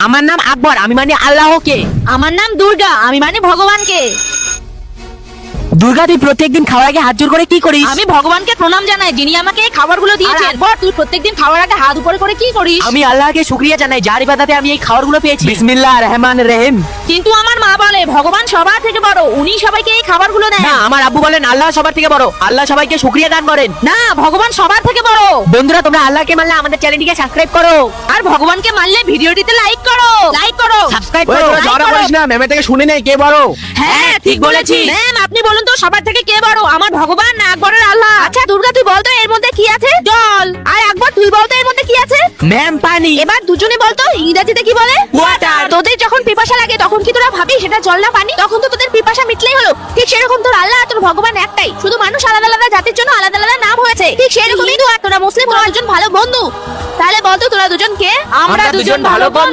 আমার নাম আকবর, আমি মানে আল্লাহকে। আমার নাম দুর্গা, আমি মানে ভগবানকে। দুর্গা, তুই প্রত্যেকদিন খাওয়ার আগে হাত জোর করে কি করিস? আমি ভগবানকে প্রণাম জানাই, যিনি আমাকে এই খাবারগুলো দিয়েছেন। বল, তুই প্রত্যেকদিন খাওয়ার আগে হাত উপরে করে কি করিস? আমি আল্লাহকে শুকরিয়া জানাই, যার ইবাদতে আমি এই খাবারগুলো পেয়েছি। বিসমিল্লাহির রহমানির রহিম। কিন্তু আমার মা বলে ভগবান সবার থেকে বড়, উনি সবাইকে এই খাবারগুলো দেন। না, আমার আব্বু বলেন আল্লাহ সবার থেকে বড়, আল্লাহ সবাইকে শুকরিয়া দান করেন। না, ভগবান সবার থেকে বড়। বন্ধুরা, তোমরা আল্লাহকে মানলে আমাদের চ্যানেলটিকে সাবস্ক্রাইব করো, আর ভগবানকে মানলে ভিডিওটিতে লাইক করো, লাইক করো, সাবস্ক্রাইব ওই, করো। তোরা ঝগড়া করিস না, ম্যামের থেকে শুনে নেই কে বড়। হ্যাঁ ঠিক বলেছি। ম্যাম, আপনি বলুন তো সবার থেকে কে বড়, আমার ভগবান না আকবরের আল্লাহ? আচ্ছা দুর্গা, তুই বলতো এর মধ্যে কি আছে? জল। আর আকবর, তুই বলতো এর মধ্যে কি আছে? ম্যাম, পানি। এবার দুজনে বলতো ইংরেজিতে কি বলে? Water। তোদের যখন পিপাসা লাগে তখন কি তোরা ভাবিস সেটা জল না পানি? তখন তো তোদের পিপাসা মিটলেই হলো। ঠিক সেরকম তোর আল্লাহ আর তোর ভগবান একটাই, শুধু মানুষ আলাদা আলাদা জাতির জন্য আলাদা আলাদা নাম হয়েছে। ঠিক সেরকমই হিন্দু আর তোরা মুসলিম, তোরা দুজন ভালো বন্ধু। তাহলে বলতো তোরা দুজন কে? আমরা দুজন ভালো বন্ধু।